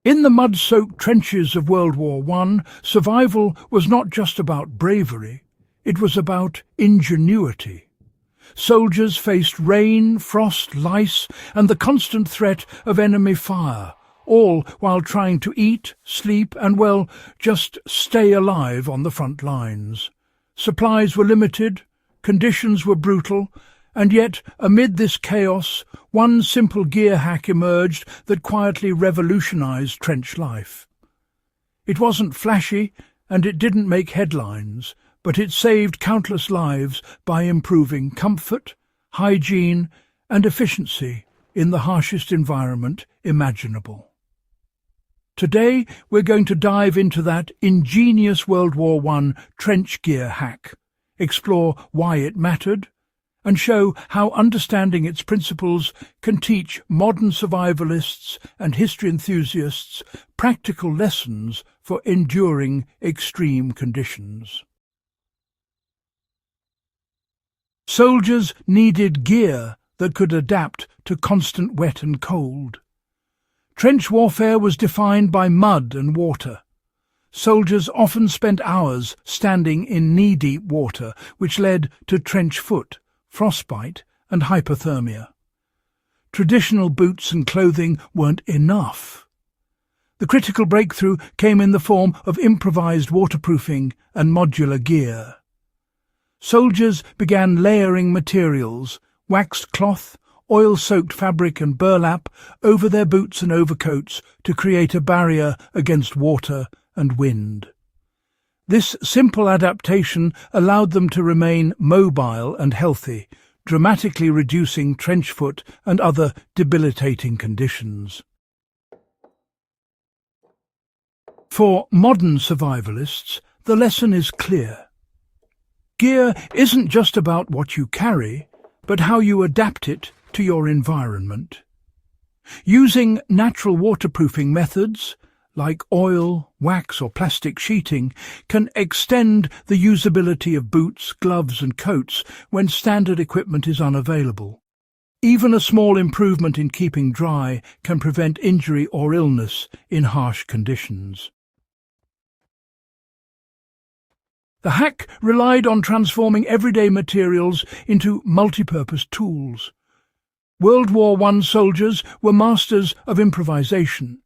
In the mud-soaked trenches of World War I, survival was not just about bravery, it was about ingenuity. Soldiers faced rain, frost, lice, and the constant threat of enemy fire, all while trying to eat, sleep, and, well, just stay alive on the front lines. Supplies were limited, conditions were brutal, and yet, amid this chaos, one simple gear hack emerged that quietly revolutionized trench life. It wasn't flashy, and it didn't make headlines, but it saved countless lives by improving comfort, hygiene, and efficiency in the harshest environment imaginable. Today, we're going to dive into that ingenious World War I trench gear hack, explore why it mattered, and show how understanding its principles can teach modern survivalists and history enthusiasts practical lessons for enduring extreme conditions. Soldiers needed gear that could adapt to constant wet and cold. Trench warfare was defined by mud and water. Soldiers often spent hours standing in knee-deep water, which led to trench foot, frostbite, and hypothermia. Traditional boots and clothing weren't enough. The critical breakthrough came in the form of improvised waterproofing and modular gear. Soldiers began layering materials, waxed cloth, oil-soaked fabric and burlap over their boots and overcoats to create a barrier against water and wind. This simple adaptation allowed them to remain mobile and healthy, dramatically reducing trench foot and other debilitating conditions. For modern survivalists, the lesson is clear. Gear isn't just about what you carry, but how you adapt it to your environment. Using natural waterproofing methods, like oil, wax or plastic sheeting, can extend the usability of boots, gloves and coats when standard equipment is unavailable. Even a small improvement in keeping dry can prevent injury or illness in harsh conditions. The hack relied on transforming everyday materials into multi-purpose tools. World War I soldiers were masters of improvisation.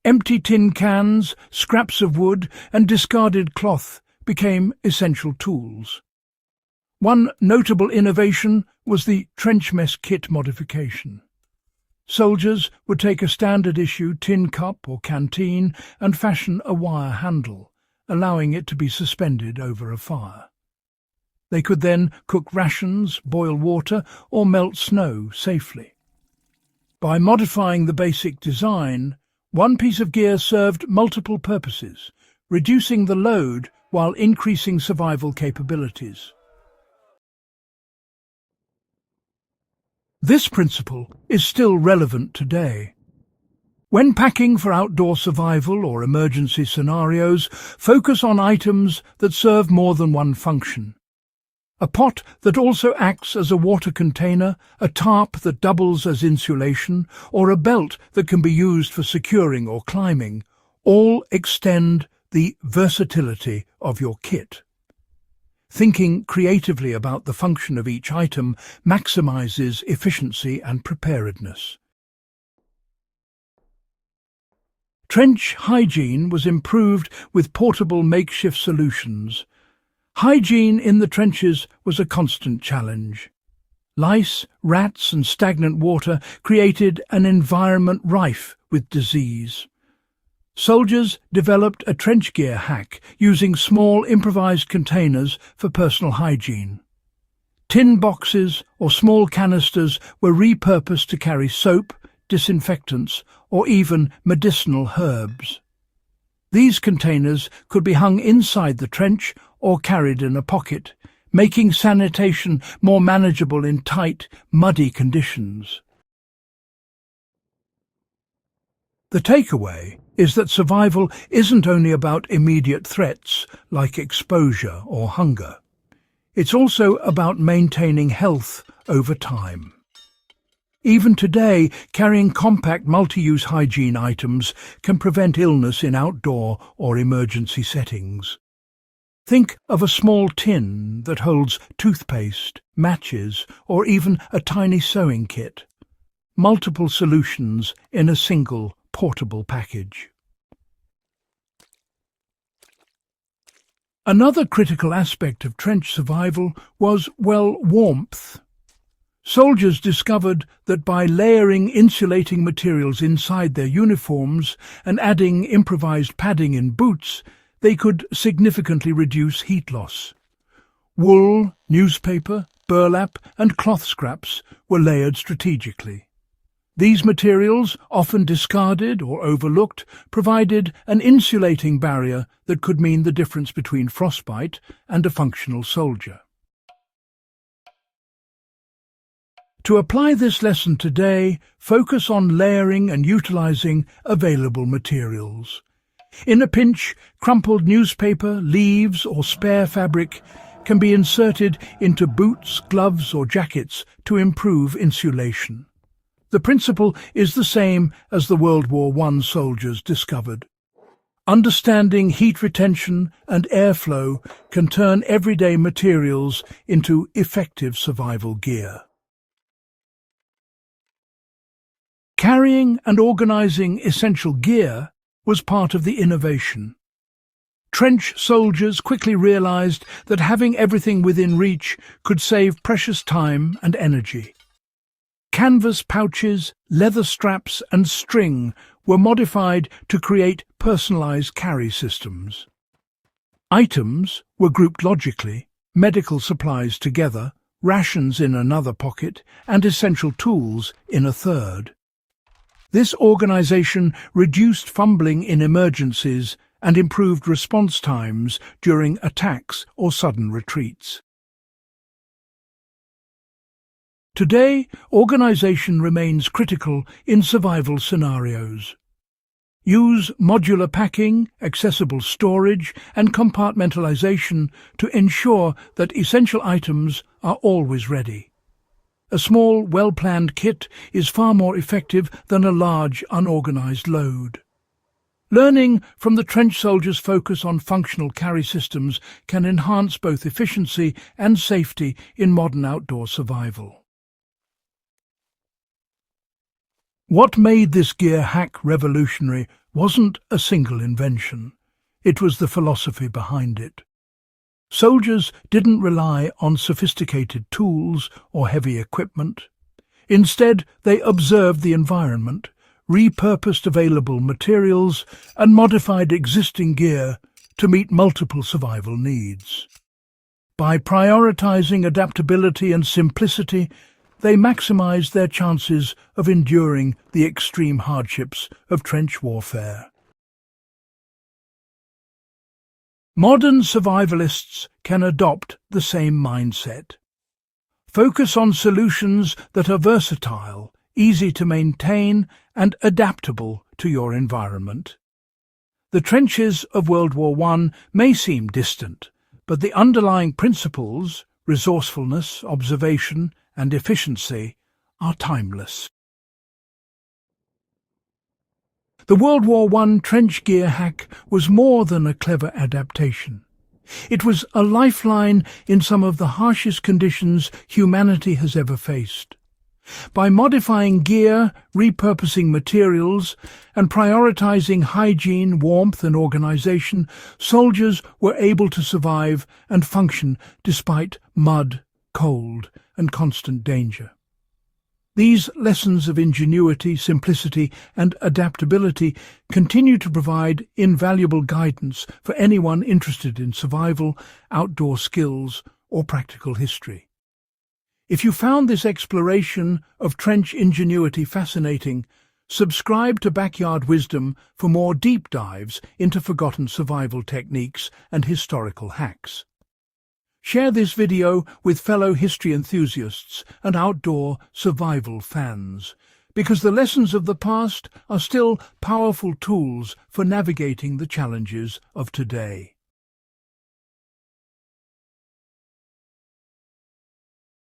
Empty tin cans, scraps of wood, and discarded cloth became essential tools. One notable innovation was the trench mess kit modification. Soldiers would take a standard-issue tin cup or canteen and fashion a wire handle, allowing it to be suspended over a fire. They could then cook rations, boil water, or melt snow safely. By modifying the basic design, one piece of gear served multiple purposes, reducing the load while increasing survival capabilities. This principle is still relevant today. When packing for outdoor survival or emergency scenarios, focus on items that serve more than one function. A pot that also acts as a water container, a tarp that doubles as insulation, or a belt that can be used for securing or climbing, all extend the versatility of your kit. Thinking creatively about the function of each item maximizes efficiency and preparedness. Trench hygiene was improved with portable makeshift solutions. Hygiene in the trenches was a constant challenge. Lice, rats and stagnant water created an environment rife with disease. Soldiers developed a trench gear hack using small improvised containers for personal hygiene. Tin boxes or small canisters were repurposed to carry soap, disinfectants or even medicinal herbs. These containers could be hung inside the trench or carried in a pocket, making sanitation more manageable in tight, muddy conditions. The takeaway is that survival isn't only about immediate threats like exposure or hunger. It's also about maintaining health over time. Even today, carrying compact multi-use hygiene items can prevent illness in outdoor or emergency settings. Think of a small tin that holds toothpaste, matches, or even a tiny sewing kit. Multiple solutions in a single portable package. Another critical aspect of trench survival was, warmth. Soldiers discovered that by layering insulating materials inside their uniforms and adding improvised padding in boots, they could significantly reduce heat loss. Wool, newspaper, burlap, and cloth scraps were layered strategically. These materials, often discarded or overlooked, provided an insulating barrier that could mean the difference between frostbite and a functional soldier. To apply this lesson today, focus on layering and utilizing available materials. In a pinch, crumpled newspaper, leaves, or spare fabric can be inserted into boots, gloves, or jackets to improve insulation. The principle is the same as the World War I soldiers discovered. Understanding heat retention and airflow can turn everyday materials into effective survival gear. Carrying and organizing essential gear was part of the innovation. Trench soldiers quickly realized that having everything within reach could save precious time and energy. Canvas pouches, leather straps, and string were modified to create personalized carry systems. Items were grouped logically, medical supplies together, rations in another pocket, and essential tools in a third. This organization reduced fumbling in emergencies and improved response times during attacks or sudden retreats. Today, organization remains critical in survival scenarios. Use modular packing, accessible storage, and compartmentalization to ensure that essential items are always ready. A small, well-planned kit is far more effective than a large, unorganized load. Learning from the trench soldiers' focus on functional carry systems can enhance both efficiency and safety in modern outdoor survival. What made this gear hack revolutionary wasn't a single invention. It was the philosophy behind it. Soldiers didn't rely on sophisticated tools or heavy equipment. Instead, they observed the environment, repurposed available materials, and modified existing gear to meet multiple survival needs. By prioritizing adaptability and simplicity, they maximized their chances of enduring the extreme hardships of trench warfare. Modern survivalists can adopt the same mindset. Focus on solutions that are versatile, easy to maintain, and adaptable to your environment. The trenches of World War I may seem distant, but the underlying principles, resourcefulness, observation, and efficiency, are timeless. The World War I trench gear hack was more than a clever adaptation. It was a lifeline in some of the harshest conditions humanity has ever faced. By modifying gear, repurposing materials, and prioritizing hygiene, warmth, and organization, soldiers were able to survive and function despite mud, cold, and constant danger. These lessons of ingenuity, simplicity, and adaptability continue to provide invaluable guidance for anyone interested in survival, outdoor skills, or practical history. If you found this exploration of trench ingenuity fascinating, subscribe to Backyard Wisdom for more deep dives into forgotten survival techniques and historical hacks. Share this video with fellow history enthusiasts and outdoor survival fans, because the lessons of the past are still powerful tools for navigating the challenges of today.